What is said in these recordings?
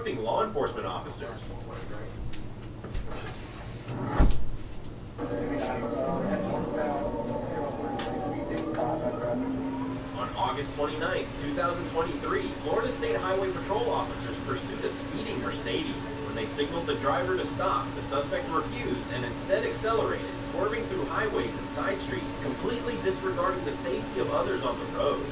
law enforcement officers. On August 29, 2023, Florida State Highway Patrol officers pursued a speeding Mercedes. When they signaled the driver to stop, the suspect refused and instead accelerated, swerving through highways and side streets, completely disregarding the safety of others on the road.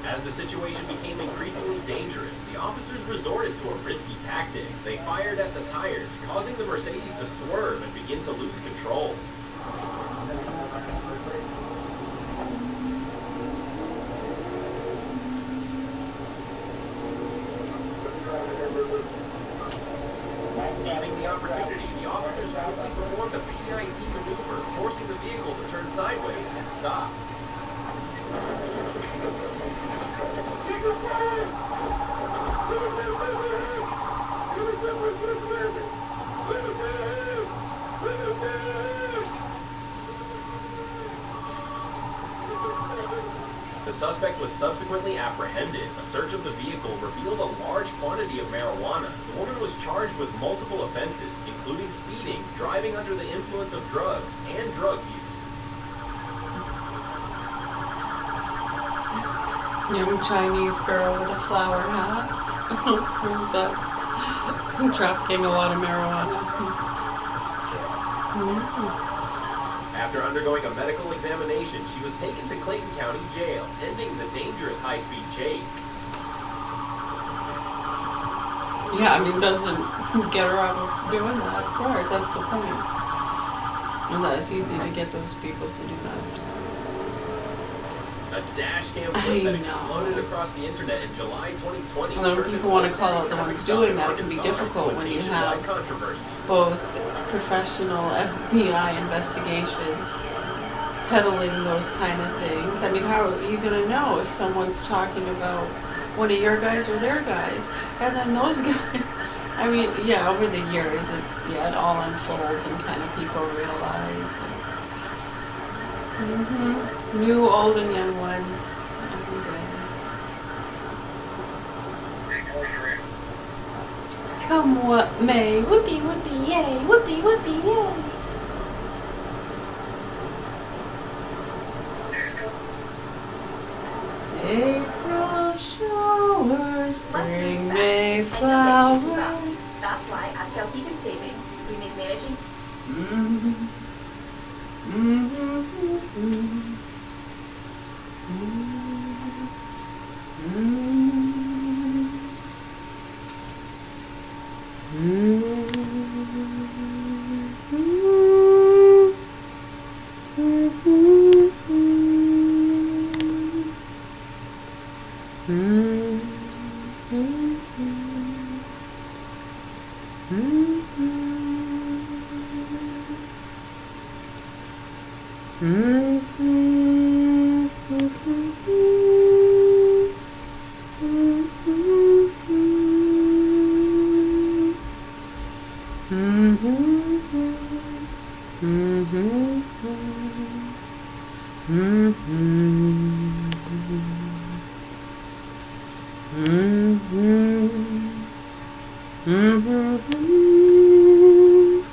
As the situation became increasingly dangerous, the officers resorted to a risky tactic. They fired at the tires, causing the Mercedes to swerve and begin to lose control. Seizing the opportunity, the officers quickly performed a VID maneuver, forcing the vehicle to turn sideways and stop. The suspect was subsequently apprehended. A search of the vehicle revealed a large quantity of marijuana. The woman was charged with multiple offenses, including speeding, driving under the influence of drugs, and drug use. Young Chinese girl with a flower hat. Ends up trafficking a lot of marijuana. After undergoing a medical examination, she was taken to Clayton County Jail, ending the dangerous high-speed chase. Yeah, I mean, doesn't get her out of doing that, of course, that's the point. And that it's easy to get those people to do that. So. A dash cam clip that exploded across the internet in July 2020. Although people want to call out the ones doing that, it can be difficult when you have both professional FBI investigations peddling those kind of things. I mean, how are you going to know if someone's talking about one of your guys or their guys? And then those guys, I mean, yeah, over the years, it all unfolds and kind of people realize. New, old, and young ones every day. Come what may, whoopee whoopee yay, whoopee whoopee yay. April showers, spring May flowers. That's why at Self-Keeping Savings, we make managing.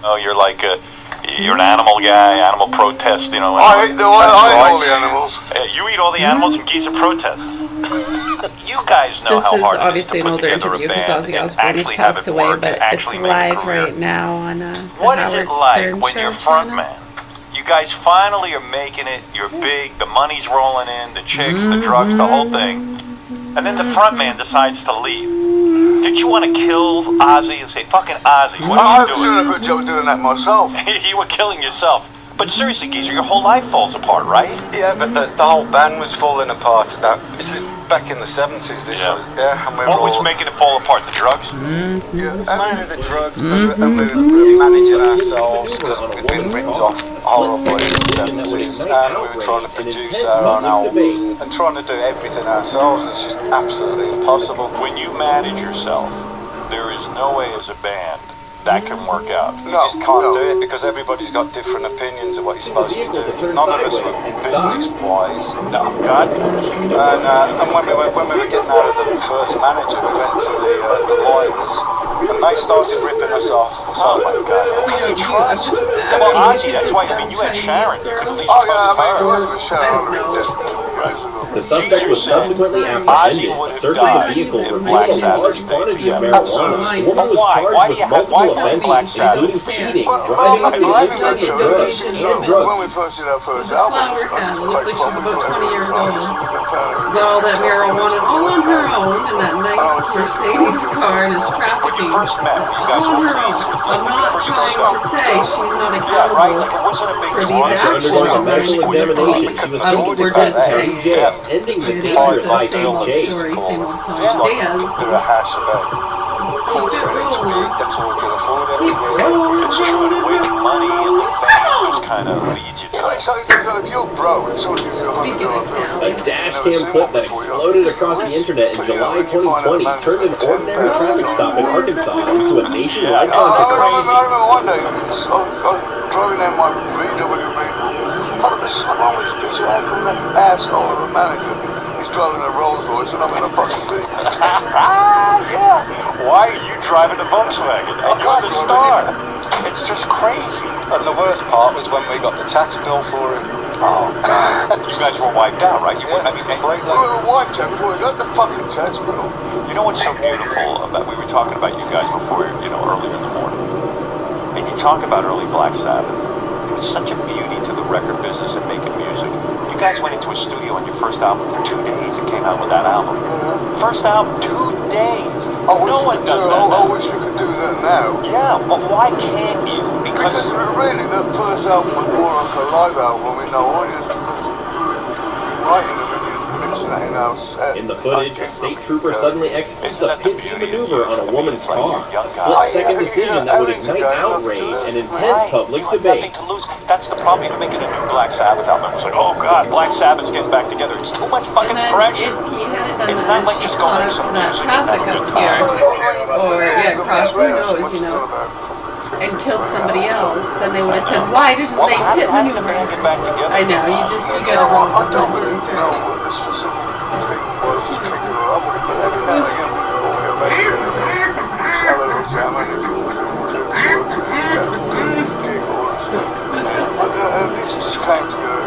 Oh, you're an animal guy, animal protest, you know. I eat all the animals. You eat all the animals and geese of protest. You guys know this how is hard obviously it is an to put older together interview a because band Ozzy and Osbourne has actually have passed it away, work but and it's actually make a live career. right now on the What is Howard it like Stern when show your channel. frontman, guys finally are making it. You're big. The money's rolling in. The chicks, the drugs, the whole thing. And then the front man decides to leave. Did you want to kill Ozzy and say, fucking Ozzy, what are you doing? I was doing a good job doing that myself. You were killing yourself. But seriously, Geezer, your whole life falls apart, right? Yeah, but the whole band was falling apart back in the 70s. And we What was making it fall apart? The drugs? Yeah, mainly the drugs, and we were managing ourselves because we'd been ripped off horribly in the 70s, and we were trying to produce our own albums and trying to do everything ourselves. It's just absolutely impossible. When you manage yourself, there is no way as a band that can work out. You just can't do it because everybody's got different opinions of what you're supposed to do. None of us were business-wise. No, God. And when we were getting out of the first manager, we went to the lawyers, and they started ripping us off. So, oh my God. Well, Ozzy, that's why, you had Sharon. You could at least trust her. The suspect was subsequently apprehended. Searching the vehicle revealed a large quantity of marijuana. The woman was charged with multiple offenses, including speeding, driving under the influence of drugs. When we first did our first album, Flower town. Looks like she's about 20 years old. Got all that marijuana all on her own in that nice Mercedes car and is trafficking. First met, you guys On were her own. I'm not trying to say she's not accountable for these actions. Undergoing a medical examination, she was told We're by just saying. jail, ending the It's dangerous the life same of old Chase. story, same old song. It's like Dance. do a hash about quarter of each week. That's all we can afford every week. It's true, the way the money and the fame just kind of leads you to Yeah, that. so if you're broke, it's only gives you Speaking of A dash cam clip that exploded across the internet in July 2020 turned an ordinary traffic stop in Arkansas into a nationwide I controversy. remember one day, I was driving down my VW Beetle. Oh, there's something wrong with this picture. How come that asshole of a manager is driving a Rolls Royce and I'm in a fucking Beetle? Yeah. Why are you driving a Volkswagen? And you're the star. It's just crazy. And the worst part was when we got the tax bill for it. Oh, God. You guys were wiped out, right? Yeah, completely. We were wiped out before we got the fucking tax bill. You know what's so beautiful about, we were talking about you guys before, earlier in the morning. And you talk about early Black Sabbath. It was such a beauty to the record business and making music. You guys went into a studio on your first album for 2 days and came out with that album. First album, 2 days. No one does that. I wish we could do that now. Yeah, but why can't you? Because really, that first album was more like a live album with no audience because we were writing them and mixing that in our set. In the footage, a state trooper suddenly executes a pit maneuver on a woman's Like car. you're young A guy. split-second decision that would ignite outrage and intense public You had nothing debate. to lose. That's the problem. You're making a new Black Sabbath album. It's like, oh God, Black Sabbath's getting back together. It's too much fucking And then pressure. if he had done It's that, not like she just go caught make up some to that music and traffic have a up good here, time. or across the nose, and killed somebody else, then they would have said, why didn't Well, they how pit did the maneuver? band get back together? I know, you gotta I roll the don't really punches, know right? what the specific thing was, just kicking her off with it, but every now and again we all get back together. Just have a little jam and if you was in the working and you get giggle and stuff. But this just came together.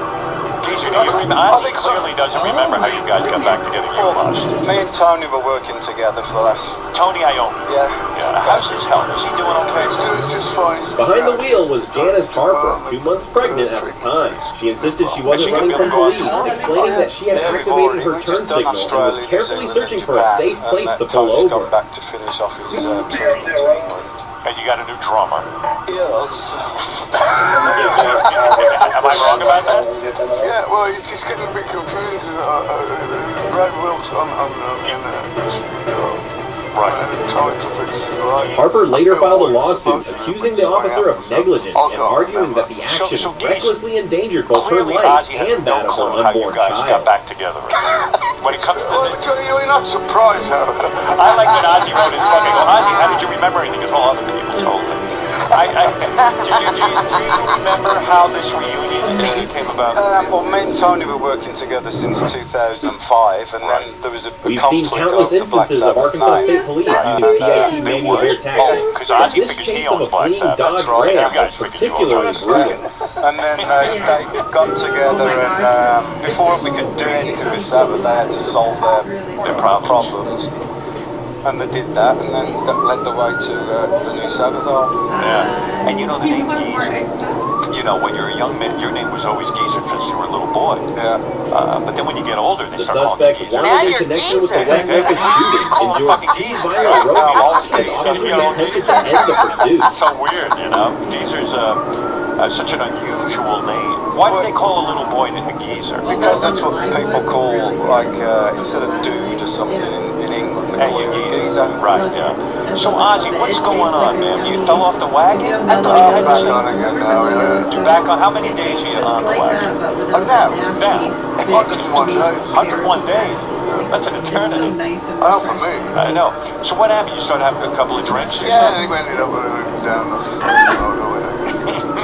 Geezer, do you remember? Ozzy clearly doesn't remember how you guys got back together. You must. Me and Tony were working together for the last... Tony Iommi. Yeah. Yeah. How's his health? Is he doing okay? He's doing just fine. Behind the wheel was Janice Harper, 2 months pregnant at the time. She insisted she wasn't running from police, explaining that she had activated her turn signal and was carefully searching for a safe place to pull Tony's over. gone back to finish off his treatment in England. And you got a new drummer. Yes. Am I wrong about that? Yeah, well, it's just getting a bit confusing. Brad Wilkes on trying to fix it, right? Harper later filed a lawsuit accusing the officer of negligence and arguing that the action So recklessly endangered both her Clearly, life Ozzy has and that no of her clue how you unborn guys got child. back together. When it comes to Well, this, you're not surprised, how I like when Ozzy wrote his book. I go, Ozzy, how did you remember anything? Because all other people told me. Do you remember how this reunion came about? Well, me and Tony were working together since 2005, and then there was a We've seen conflict countless over the Black instances of Sabbath Arkansas night. State Police using PIT manual air tactics. Because Ozzy This figures he chase of a owns Black fleeing Sabbath. Dodge That's right, Ram you was guys figured you particularly owned brutal. And then they got together, and before we could do anything with Sabbath, they had to solve their problems. And they did that, and then that led the way to the new Sabbath album. Yeah. And you know the name Geezer? You you know, when you're a young man, your name was always Geezer since you were a little boy. Yeah. But then when you get older, they The start calling you suspect Geezer. wanted Now in you're connection with the Geezer. West Memphis shooting Call in him your fucking Geezer. viral road No, as Geezer. officers You know, attempted to end the pursuit. So weird, you know? Geezer's such an unusual name. Why did they call a little boy a geezer? Because that's what people call, like, instead of dude or something in England, they call it a geezer. Right, yeah. So Ozzy, what's going on, man? You fell off the wagon? I thought I'm you had back this on again now, yeah. You're back on. How many days are you on the wagon? now, 101 days. 101 days. That's an eternity. Oh, for me. I know. So what happened? You started having a couple of drinks or Yeah, something? and he ended up down the fucking road.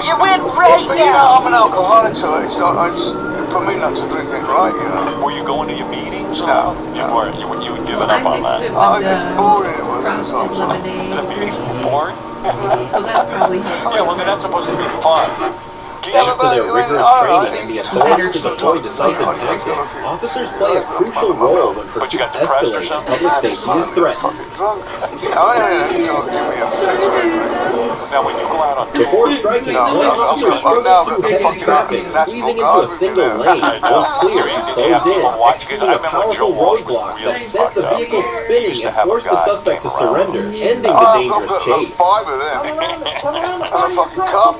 You went right But you know, down. I'm an alcoholic, so it's not, it's, for me not to drink it right, you know. Were you going to your meetings? No. You weren't. You had given up on that. Oh, it's boring. It was frosted lemonade. The meetings were boring? So that probably helps. Yeah, well, then that's supposed to be fun. Thanks to their rigorous training and the authority to deploy decisive I tactics, officers play a crucial role when But you got pursuits depressed or escalate and something? public safety is threatened. fucking drunk. You know, give me a fix. Now, when you go out on Before striking, No, one I'm officer now struggled got through heavy fucking traffic, national squeezing into guard a single with me lane. now. Once clear, Did he they have closed in, people watch? Because executing I a remember powerful Joe Walsh roadblock really that sent the fucked up. vehicle He spinning used to and have a forced the guy suspect to came around. surrender, ending the I've dangerous got chase. 5 of them. I'm a fucking cop.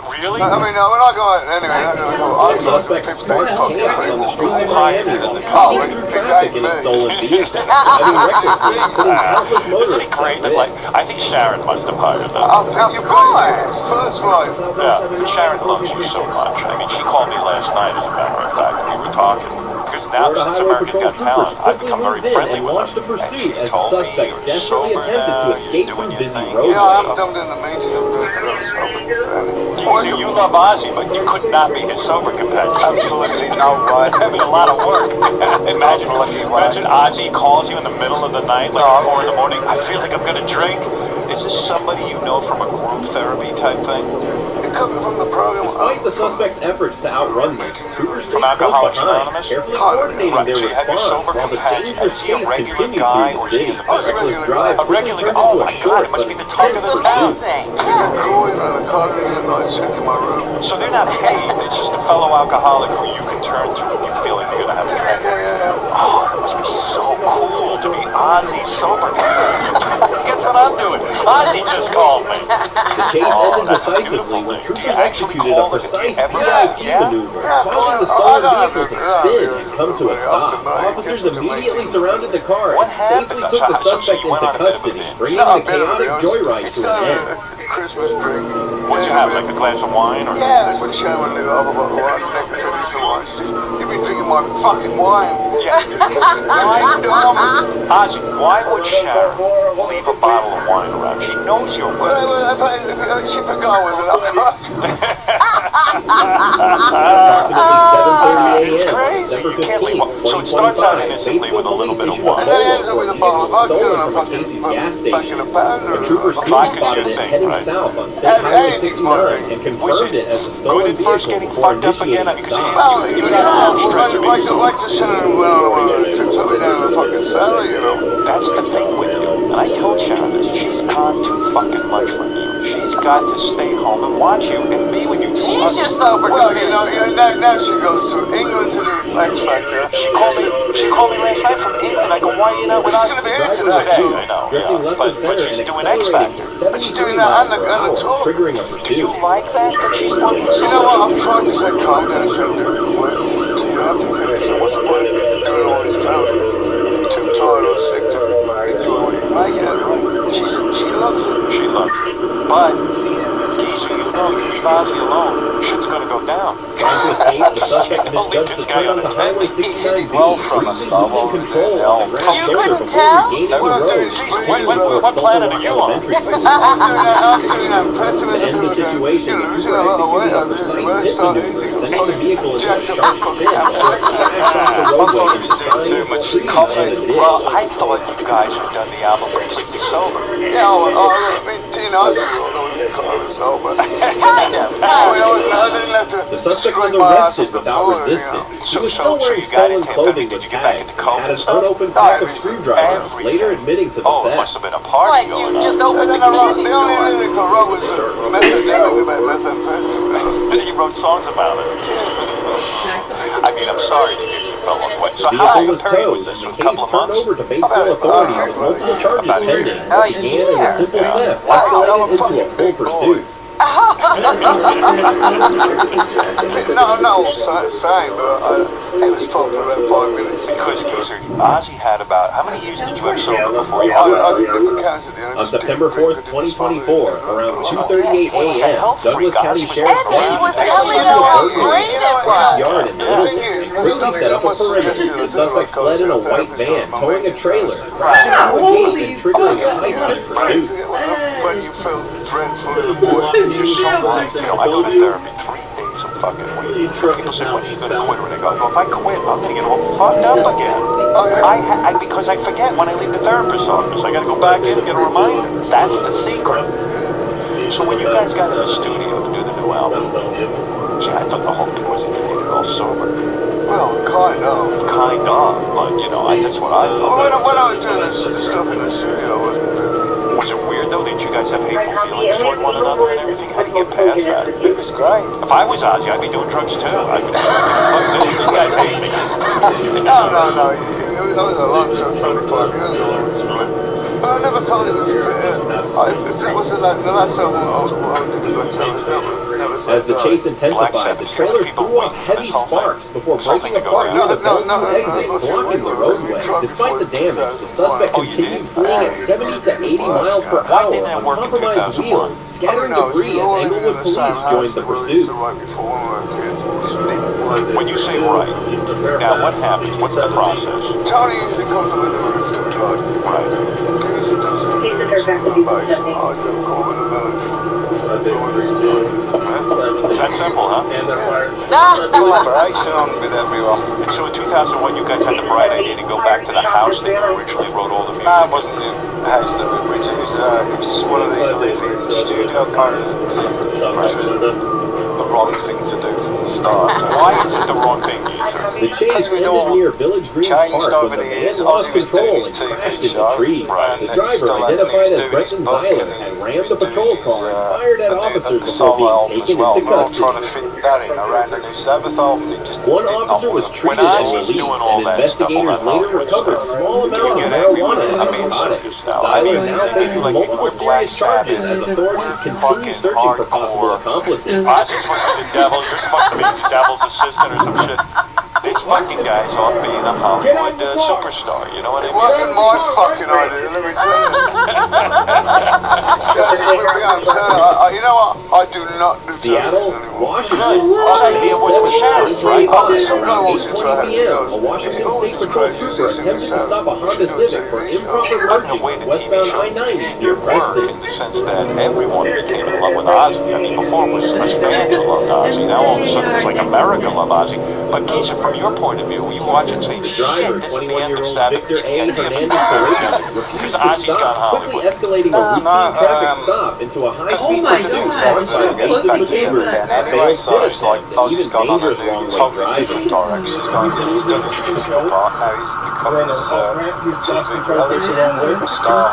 Really? I mean, when I go out, anyway, I gotta go. The I've got suspect 15 sparked fucking chaos on the streets of people. Miami while Oh, speeding it through gave traffic in a me. stolen vehicle, driving recklessly and putting countless Isn't motorists it great at that, like, risk. I think Sharon must have hired them. I think you've got it. First right. Yeah, Sharon loves you so much. I mean, she called me last night, as a matter of fact. We were talking. Because now, Florida since Highway America's Patrol Got Talent, troopers I've quickly become very moved in friendly and with launched her. a pursuit And she as the told me, suspect "You're desperately sober attempted to now, escape you're through doing your busy thing." roadways. Yeah, I haven't done it in the meeting. I'm doing it as open. Geezer, you love Ozzy, but you could not be his sober companion. Absolutely no right. I mean, a lot of work. Imagine Ozzy calls you in the middle of the night, like at 4 in the morning. I feel like I'm gonna drink. Is this somebody you know from a group therapy type thing? It coming from the program. Despite the suspect's efforts to outrun them, troopers stayed From close Alcoholics behind, Anonymous? carefully coordinating Right, their so you have your response sober while the companion. dangerous Is he a chase regular continued guy, through or the is he city. in the The reckless drive A quickly regular- turned oh into my a God, short it must but be the talk of It's intense the town. pursuit. amazing. I'm crawling on the car and I'm checking my room. So they're not paid. It's just a fellow alcoholic who you can turn to if you feel like you're gonna have a drink. Oh, that must be so cool to be Ozzy sober. Guess what I'm doing? Ozzy just called me. The chase ended that's a decisively beautiful when thing. troopers Do you actually executed a call it- precise every- VID yeah? maneuver, Yeah, causing the I stolen don't vehicle to spin and come to a yeah, stop. tonight, Officers get to immediately make- surrounded the car What and safely happened? took the So suspect you went into on a bit of a custody, binge. bringing No, the I'm better, chaotic to be joyride honest. to an end. It's Christmas drink. What'd you have, like a glass of wine? Or? Yeah, it's when Sharon knew I was wine. Never told you so much. You've been drinking my fucking wine. Yeah. Ozzy, why would Sharon leave a bottle of wine around? She knows you're with her. If she forgot was an alcoholic. Approximately 7:30 It's a.m. crazy. December You can't leave 15th, one. So it starts out 2025, innocently with a little bit of issued a wine. And then it ends up with a bottle of vodka stolen and a from a fucking Casey's gas back in station. the pan. A trooper soon Vodka's your spotted it thing, heading right? south on State And Highway it's my 69 thing. and Was confirmed it it as a good stolen at first vehicle getting before fucked up again? initiating a Because stop. Well, you you got a long know, stretch of being sober. like to sit and went on one of those trips up and down the fucking saddle, you know. That's the thing with you. And I told Sharon this. She's gone too fucking much from you. She's got to stay home and watch you and be with you. She's your sober Well, you companion. know, now she goes to England to the X Factor. She called me last night from England. I go, why are you not with us? She's gonna be here Driver tonight. Today, was I know, drifting yeah. left But of center she's and doing X accelerating Factor. But she's 73 doing that miles on the per hour, tour. triggering a Do pursuit. you like that she's working so You know what? much? I'm trying to say calm down, shouldn't do it. So you don't have to kill it. So what's the point of doing all this traveling? You're too tired or sick to enjoy what you make out of it. She loves it. She loves you. But, Geezer, you know, you leave Ozzy alone, shit's gonna go down. Trying to escape, the suspect Don't leave misjudged this the guy turn onto Highway unattended. 69B, Well from us, though, losing what we control did, on the ground You shoulder couldn't before tell? regaining the What I was doing road. is Before what planet are you on? elementary I'm school. doing that impressive To as a end the people. situation, You're the losing trooper a lot of weight. executed a I precise think pit start maneuver, eating. sending the vehicle into a Jack's sharp up spin. fucking The I thought he was doing too much coffee. Well, I thought you guys had done the album completely sober. Yeah, I mean, in Ozzy, although we call it so, but... Kind of. I didn't have to The suspect was scrape my ass arrested with the without floor, you know. resistance. He was So still wearing you got stolen into it, clothing did with you get back tags. into coke Had and an stuff? unopened pack of Everything. screwdrivers, later admitting to the Oh, it must theft. have been a It's party like going you on. just And opened then the I wrote, candy the only store. lyric I wrote was methodemic about methamphetamine. He wrote songs about it. I mean, I'm sorry to hear you fell off the way. So The how vehicle long was period towed, was and this? the A case couple of turned months? over to Batesville authorities with multiple charges pending. What began as a simple theft escalated into a full pursuit. No, same, but it was fun for about 5 minutes. Because, Geezer, Ozzy had about... How many years did you have sober before you I went? didn't count it, you know. On September 4th, 2024, around 2:38 a.m., Douglas County Sheriff's And he was Office telling in us how the great it was. yard in The thing Middleton is, quickly set up a perimeter. The suspect fled in a white van, towing a trailer, crashing into a gate and triggering a high-speed pursuit. When you felt dreadful in the morning, You're so right. You know, I go to therapy 3 days a fucking week. People say, when are you going to quit? When I go, well, if I quit, I'm going to get all fucked up again. Because I forget when I leave the therapist's office. I got to go back in and get a reminder. That's the secret. So when you guys got in the studio to do the new album, see, I thought the whole thing was that you did it all sober. well, kind of. Kind of, but, you know, that's what I thought. When I was doing the stuff in the studio, I wasn't doing Was it weird, though? Did you guys have hateful feelings toward one another and everything? How do you get past that? it was great. If I was Ozzy, I'd be doing drugs too. I'd be fuck this, these guys hate me. No. That was a long time, 35 years ago. But I never felt it was fair. If that was the last album I did Black Sabbath, that was never As the chase intensified, the Sabbath, trailer people threw off waiting for heavy this whole thing. sparks before This whole breaking thing to go apart down. near the No, Bellevue exit, blocking the roadway. Despite the damage, the suspect Oh, you continued did? fleeing at 70 to 80 miles per Why hour didn't that on work in compromised 2001? wheels, scattering debris as Englewood police joined the pursuit. Right before when we were kids, it just didn't work. When you say right, now what happens? What's the process? Tony usually comes up with the riff, like, Right. usually does some bass, and I do come with a melody. It's that simple, huh? Collaboration on with everyone. And so in 2001, you guys had the bright idea to go back to the house that you originally wrote all the music. No, it wasn't the house that we originally. It was one of these live-in studio kind of thing, which was the wrong thing to do from the start. Why is it the wrong thing, Geezer? The chase we'd ended all near Village Greens changed Park over when the the van years. lost Ozzy was control doing and his TV crashed into show, trees. and The he driver, still had- identified he was as doing Brenton his book, Zyler, and had he rammed was the patrol doing car his, and fired at the officers before solo being album as taken well. into We were all trying to custody. fit that in around the new Sabbath album. It just One did not officer was work. treated When and Ozzy's released, doing all and that stuff, all investigators that later Hollywood recovered stuff, small amounts of we marijuana were, and I'm being narcotics. serious now. I mean, Zyler now faces like, multiple we're Black serious charges as Sabbath. authorities We're continue fucking searching for possible hardcore. accomplices. Ozzy's supposed to be the devil. You're supposed to be the devil's assistant or some shit. This fucking guy's off being a Hollywood superstar. You know what I It mean? wasn't my fucking idea, let me tell you. It's guys who put me on telling you know what? I do not do Seattle, television anymore. Washington. His idea was with Sharon, right? Some guy Around walks into a 8:20 house, he p.m., goes, a Washington "Oh, State this is Patrol crazy. trooper This is attempted to stop a Honda Civic for improper In a merging way, the TV westbound show I-90 did near work Preston. in the sense that everyone became in love with Ozzy. I mean, before it was us fans who loved Ozzy. Now all of a sudden it's like America loved Ozzy. But Geezer, from your point of view, you watch it and say, The driver, shit, this is the end of 21-year-old Sabbath. Victor The A. end of Hernandez Sabbath. refused Because to Ozzy's gone stop, quickly Hollywood. escalating a routine traffic stop into a high-speed my pursuit God. caused by Getting evasive back together maneuvers, again a anyway, failed so pit it's like attempt, and Ozzy's even gone on a dangerous new, wrong-way totally driving. different direction. He's done his physical part, now he's becoming this TV reality star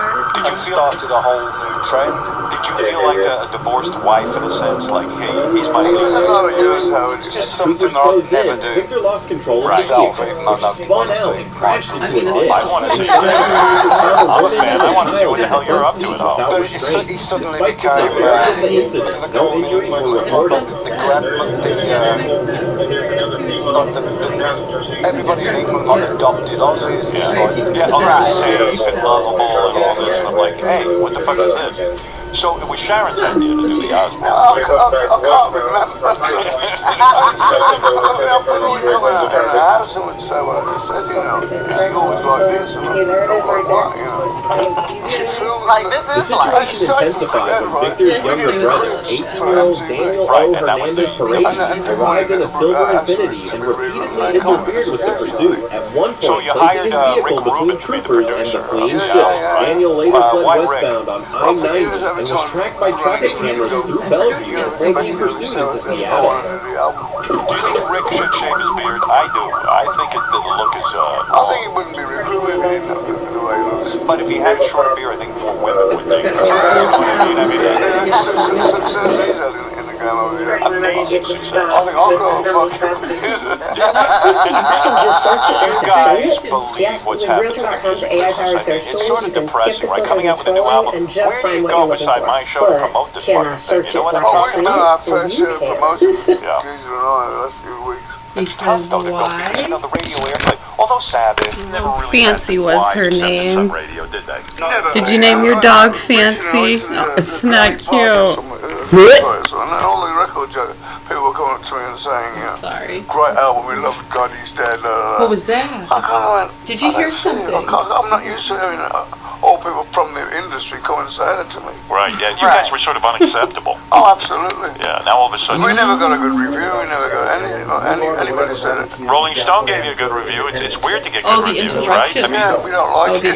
and started a whole new trend. Did you feel like a divorced wife in a sense? Like, hey, he's my There's a leader. lot of years how It's it's just Troopers something I'd closed never in. do Victor lost control of the myself, vehicle, even though which nobody spun wants to out see and crashed my into a it's ditch. I want to see what I'm a fan. I want to see what the hell you're up to at home. But he suddenly Despite the became severity of the incident, the no injuries were reported. everybody in England like adopted Ozzy as this like Yeah, Ozzy's safe and lovable and all this. And I'm like, hey, what the fuck is this? So it was Sharon's idea to do the Ozzy. I can't remember. the house and would say what I just said, it's always like this. And Okay, there it is right there. Like, this is The like... situation intensified when Victor's younger brother, 18-year-old Daniel O. Hernandez Paredes, arrived in a silver Infinity and repeatedly interfered with the pursuit, at one So point you placing his hired vehicle Rick between Rubin to be the troopers and the producer. fleeing Yeah, cell. yeah. Daniel later fled Why Rick? westbound on I-90 and was tracked by traffic cameras through Bellevue before being pursued into Seattle. Do you think Rick should shave his beard? I do. I think the look is, I think he wouldn't be recruited if he didn't know the way he looks. but if he had a shorter beard, I think more women would dig it. You know what I mean? Success he's had in the game over here. Amazing success. I think I'll grow a fucking You guys believe what's happening to the music business. It's sort of depressing, right? Coming out with a new album. Where do you go beside my show to promote this fucking thing? You know what I'm Oh, talking we've done about? our fair share of promotion. Yeah. Geezer and I in the last few weeks. It's tough though to go because you know the radio airplay. Although Sabbath never really Fancy had was wide her acceptance name. on radio, did they? Did you name your dog Fancy? Oh, it's not cute. And all the record people were coming up to me and saying, Sorry. great album, we love God, he's dead. What was that? I kind of went, Did you hear something? I'm not used to hearing all people from the industry come and say that to me. Right, yeah, you guys were sort of unacceptable. Oh, absolutely. Yeah, now all of a sudden... We never got a good review, we never got anything, anybody said it. Rolling Stone gave you a good review. It's weird to get Oh, good the reviews, right? interruptions. Yeah, we don't like Oh, the it.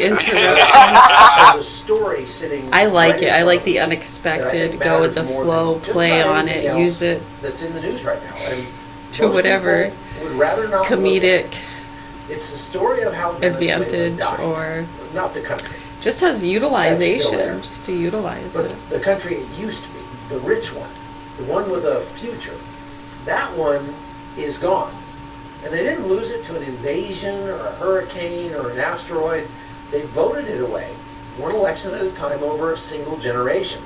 interruptions. I like it. I like the unexpected, go with the flow, play on it, use it That's in the news right now. And to whatever would rather not comedic It's the story of how Venezuela advantage died, or not the country. just has That's still utilization, there. just to utilize But it. the country it used to be, the rich one, the one with a future, that one is gone. And they didn't lose it to an invasion or a hurricane or an asteroid. They voted it away, one election at a time over a single generation.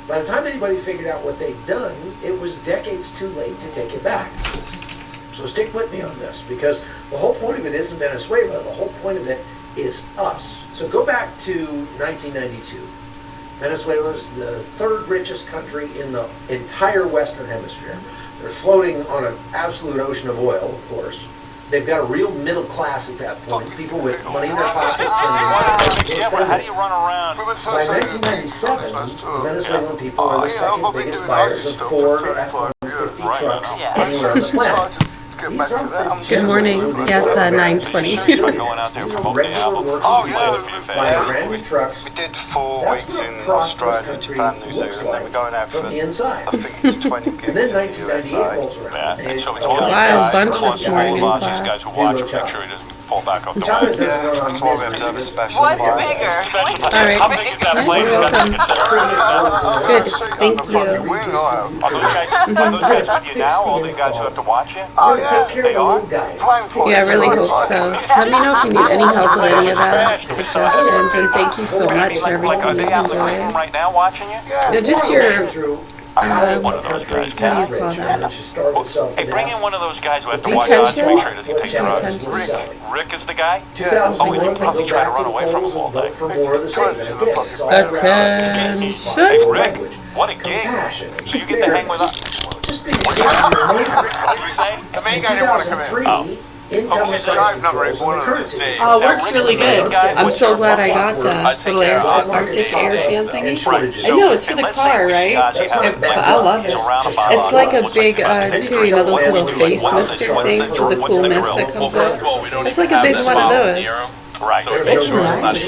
By the time anybody figured out what they'd done, it was decades too late to take it back. So stick with me on this, because the whole point of it isn't Venezuela. The whole point of it is us. So go back to 1992. Venezuela's the third richest country in the entire Western Hemisphere. They're floating on an absolute ocean of oil, of course. They've got a real middle class at that point, people with money in their pockets. Yeah, well, how do you run around? By 1997, the Venezuelan people are the second biggest buyers of Ford F-150 trucks anywhere on the planet. Good morning. Yeah, it's 9:20. Going out there promoting the album. Oh, yeah. Buying brand new trucks. We did 4 That's weeks what in a prosperous Australia, country Japan, New looks Zealand, and we're going out from for, the inside. I think it's 20 gigs And then in the 1998 USA. rolls around. Yeah, and so we a told you lot Wild guys, bunch of course, this morning in all of you class. guys who watch, make sure he doesn't fall back off the Chavez wagon. doesn't run on That's why we have to have a misery. special What's one. bigger? All right. How big is that plane? It's got like a Good. Thank you. Are those guys with you now? All the guys who have to watch you? Oh, Take yeah. care of the little guys. Yeah, I really hope so. Let me know if you need any help with any of that, suggestions, and thank you so much for Like, are everything they you out in the room enjoy. right now watching you? No, just your, I have one of those guys. what do you call that? Hey, bring in one of those guys who have to watch us to make sure he doesn't take drugs. Attention. Rick is the guy? 2001, Oh, he'd probably try to run away from him all day. For more of the same. And again, it's all around Hey, Attention. Rick, what a gig. compassion and So you get to hang with us. Just being good to your neighbor. What did you say? In 2003, income price controls and the currency. Oh, works really good. I'm so glad I got the little Arctic air fan thingy. I know, it's for the car, right? I love it. It's like a big too, you know, those little face mister things with the cool mist that comes out. It's like a big one of those. Right. It's nice.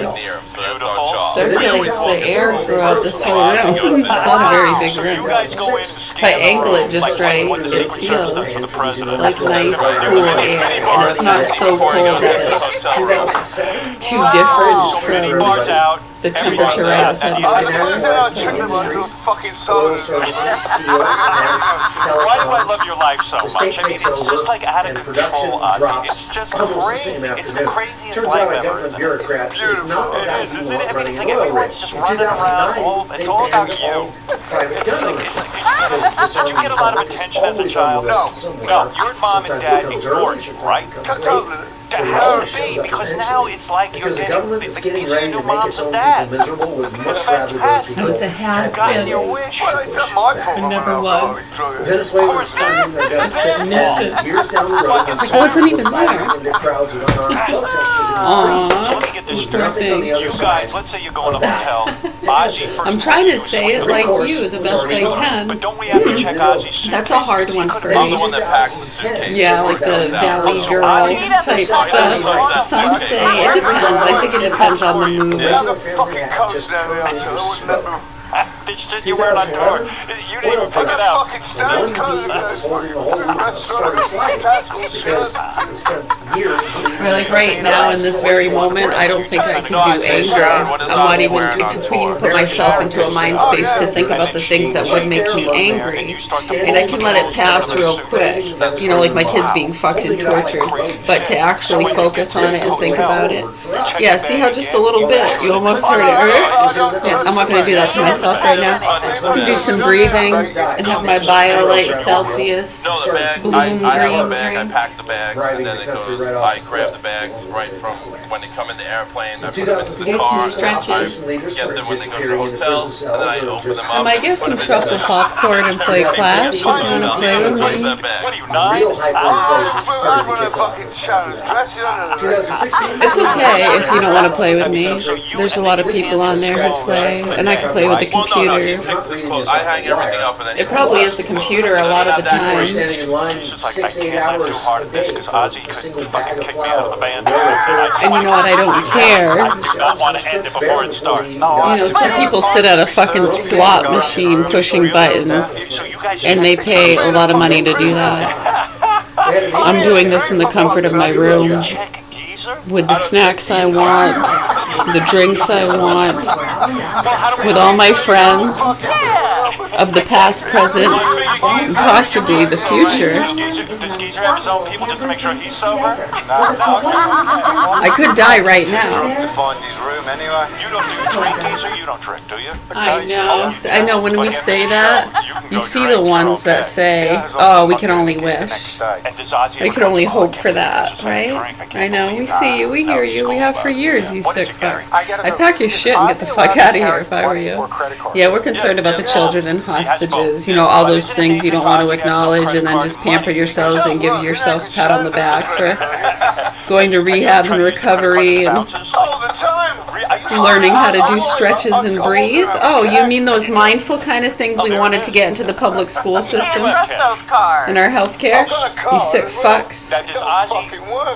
Circulates the air throughout this whole room. It's not a very big So you room. guys go in and If I angle it just right, what the it Secret Service does for the feels president. like nice, cool air. And it's not so cold that it's too different Mini from bars out. the temperature right outside my window. Fucking sodas. Why do I love your life so much? I mean, it's just like out of control, Ozzy. It's just crazy. It's the craziest Turns life out a ever. government bureaucrat is not the guy who Isn't it? I mean, running it's the like oil everyone's rig. just In running around. 2009, It's all about they you. banned private gun ownership. Did you get a lot of attention as a child? No. No. Your mom and dad ignored you, right? The hell it be, because now it's like you're because a government that's getting ready to make its own people miserable would much rather those people I was a has-been. your wish. Well, it's not my fault. It never was. Venezuelans funding their government years down the road. I wasn't even there. Into crowds of unarmed protesters in the Aww. So let me get this straight. nothing on the other You side. guys, let's say you're going to a hotel. Ozzy first I'm trying to say it like you, the best I But can. don't we have to check Ozzy's suitcase? That's a hard one for I'm the me. one that packs the suitcase. Yeah, like the valley girl type stuff. Some say it depends. I think it depends on the mood. Yeah, the fucking coats down there, so I would never. This shit you wear on tour. You didn't even pick it out. Fucking stands closed. was holding the whole roof started sliding because he spent years Or like right now in this very moment, I don't think I can do anger. I'm not even to put myself into a mind space to think about the things that would make me angry. And I can let it pass real quick. You know, like my kids being fucked and tortured. But to actually focus on it and think about it. Yeah, see how just a little bit, you almost heard it. Yeah, I'm not going to do that to myself right now. Do some breathing and have my BioLite Celsius No, the bag. bloom I have a green bag. I drink. pack the bags, and then it goes. I grab the bags right from when they come in the airplane. I put them into the Do car. some stretches. I get them when they go to the hotel, and then I open them up. I might get some and put truffle them in popcorn and play Clash. If you want to play with What's me. that bag? What are you, real 9? hyperinflation When started I to kick off. fucking shot his dress on 2016. It's okay if you don't want to play with me. There's a lot of people on there who play, and I can play with the Well, no, no. He computer. takes his clothes. I hang everything up, and then It probably is the computer a lot of the Standing times. in line It's like, 6-8 I can't live hours too hard a at this day because for Ozzy a could single fucking bag of kick me out of the flour. band. And you know what? I don't care. don't want to end it before it starts. You know, some people sit at a fucking swap machine pushing buttons, and they pay a lot of money to do that. I'm doing this in the comfort of my room, Check geezer? with the snacks I want, the drinks I want, with all my friends of the past, present, and possibly the future. Does Geezer have his own people just to make sure he's sober? I could die right now. To find his room anyway. You don't drink, Geezer? You don't drink, do you? I know when we say that, you see the ones that say, oh, we can only wish. And does Ozzy I can only hope for that, right? I know, we see you, we hear you, we have for years, you sick fucks. I'd pack your shit and get the fuck out of here if I were you. Yeah, we're concerned about the children and hostages, you know, all those things you don't want to acknowledge, and then just pamper yourselves and give yourselves a pat on the back for going to rehab and recovery and all the time. learning how to do stretches and breathe. Oh, you mean those mindful kind of things we wanted to get into the public school systems those cars. and our healthcare? You sick fucks. Now, does Ozzy,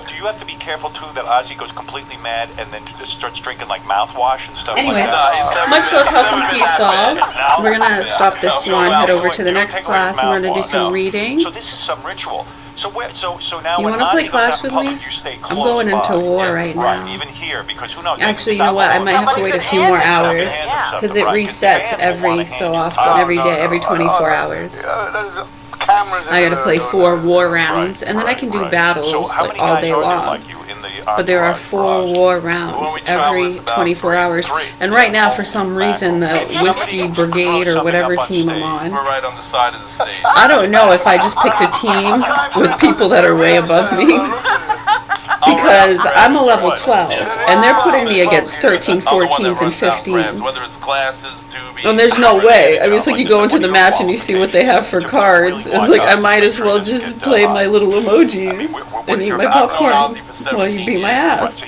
do you have to be careful too that Ozzy goes completely mad and then just starts drinking like mouthwash and stuff Anyways, like that? much love, health, and peace, all. We're gonna stop this one, head over to the next class, and we're gonna do some reading. So this is some ritual. So now You when wanna play Ozzy goes Clash out in with public, me? you stay I'm close going into by. war Yes, right now. Even here, because who knows? Actually, you know what? I might have to wait a few more hours because it resets every so often, every day, every 24 hours. I gotta play 4 war rounds, and then I can do battles like all day long. But there are 4 war rounds every 24 hours. And right now, for some reason, the Whiskey Brigade or whatever team I'm on, We're right on the side of the stage. I don't know if I just picked a team with people that are way above me. Because I'm a level 12, and they're putting me against 13, 14s, and 15s. Whether it's glasses, doobies. And there's no way. I mean, it's like you go into the match and you see what they have for cards. It's like I might as well just play my little emojis and eat my popcorn while you beat my ass.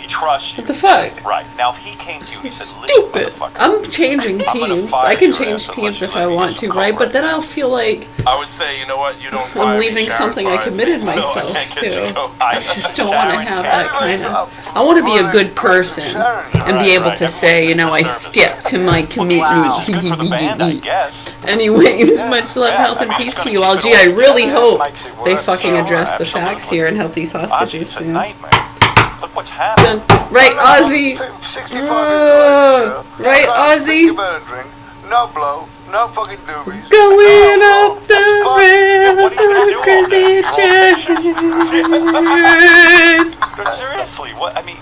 What the fuck? Right. Now, if he came to you and he said, Stupid. I'm changing teams. I can change teams if I want to, right? But then I'll feel like I would say, you know what, you don't I'm leaving something I committed myself to. I just don't want to have that kind of... I want to be a good person and be able to say, you know, I stick to my commitment. Anyways, much love, health, and peace to you all. Gee, I really hope they fucking address the facts here and help these hostages soon. Look what's happening. Right, Ozzy? Right, Ozzy? No blow, no fucking doobies. Going up the rails on a crazy train. But seriously, what? I mean,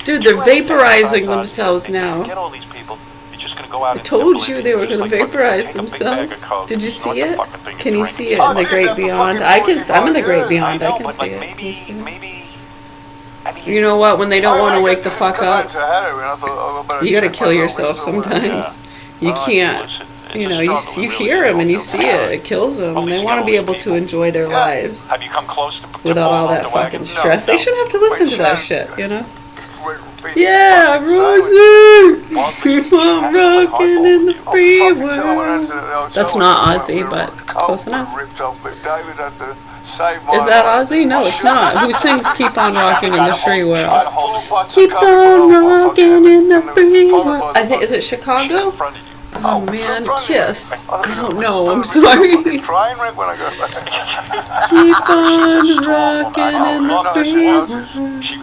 Dude, they're vaporizing themselves now. Get all these people. You're just gonna go out. I told you they were going to vaporize themselves. Did you see it? Can you see it in the Great Beyond? I'm in the Great Beyond. I can see it. Maybe You know what? When they don't want to wake the fuck up, you gotta kill yourself sometimes. You can't. You know, you hear them and you see it. It kills them. They want to be able to enjoy their lives without all that fucking stress. They shouldn't have to listen to that shit, you know? Yeah, Rosie! Keep on rocking in the free world. That's not Ozzy, but close enough. Is that Ozzy? No, it's not. Who sings Keep on Rocking in the Free World? Keep on rocking in the free world. I think, is it Chicago? Oh man, Kiss. I don't know, I'm sorry. Keep on rocking in the free world.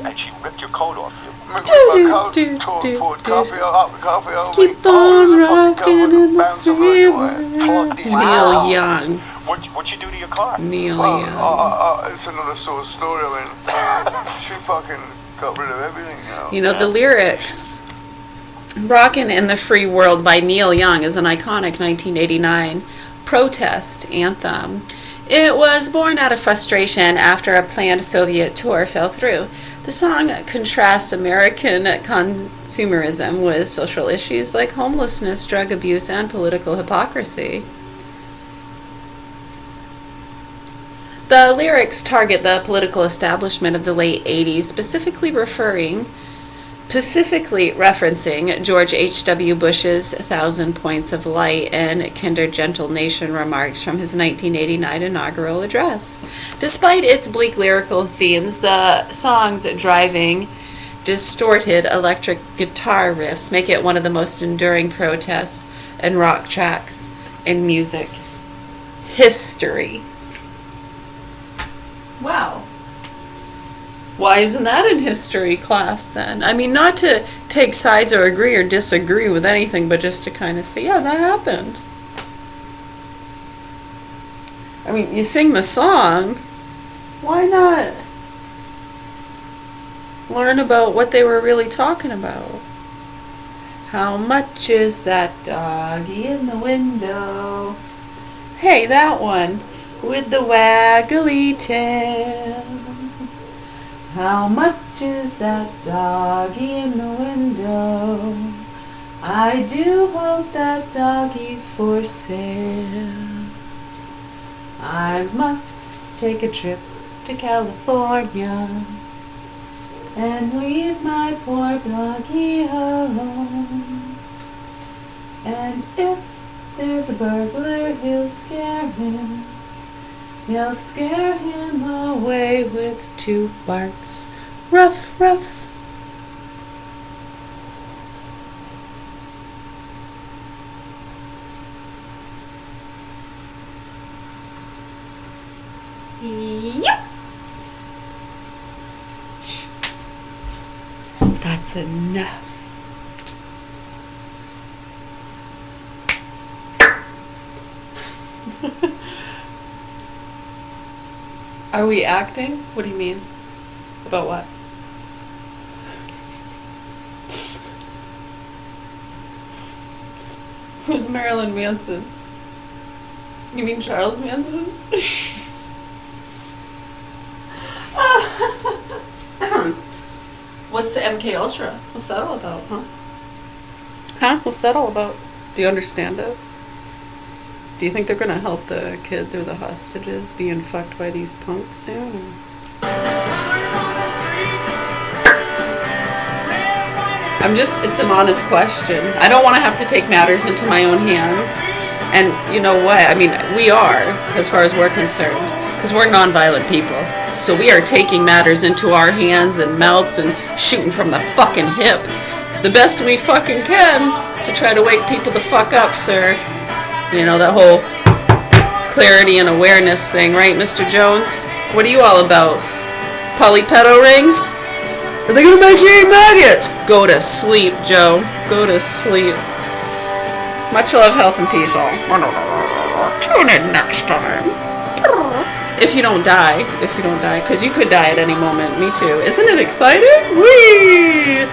And she ripped your coat off you. Keep on rocking in the free world. Neil Young. What'd you do to your car? Neil Young. It's another sort of story. I mean, she fucking got rid of everything, you know. You know, the lyrics. Rockin' in the Free World by Neil Young is an iconic 1989 protest anthem. It was born out of frustration after a planned Soviet tour fell through. The song contrasts American consumerism with social issues like homelessness, drug abuse, and political hypocrisy. The lyrics target the political establishment of the late 80s, specifically referencing George H.W. Bush's 1,000 Points of Light and Kinder Gentle Nation remarks from his 1989 inaugural address. Despite its bleak lyrical themes, the song's driving, distorted electric guitar riffs make it one of the most enduring protests and rock tracks in music history. Wow. Why isn't that in history class then? I mean, not to take sides or agree or disagree with anything, but just to kind of say, yeah, that happened. I mean, you sing the song, why not learn about what they were really talking about? How much is that doggy in the window? Hey, that one with the waggly tail. How much is that doggy in the window? I do hope that doggy's for sale. I must take a trip to California and leave my poor doggy alone. And if there's a burglar, he'll scare him. He'll scare him away with 2 barks. Ruff, ruff. Yep. That's enough. Are we acting? What do you mean? About what? Who's Marilyn Manson? You mean Charles Manson? What's the MK Ultra? What's that all about, huh? Huh? What's that all about? Do you understand it? Do you think they're gonna help the kids or the hostages being fucked by these punks soon? It's an honest question. I don't want to have to take matters into my own hands. And you know what? I mean, we are, as far as we're concerned, because we're nonviolent people. So we are taking matters into our hands and mouths and shooting from the fucking hip. The best we fucking can to try to wake people the fuck up, sir. You know, that whole clarity and awareness thing, right, Mr. Jones? What are you all about? Polypedo rings? Are they gonna make you eat maggots? Go to sleep, Joe. Go to sleep. Much love, health, and peace all. Tune in next time. If you don't die, because you could die at any moment. Me too. Isn't it exciting? Whee!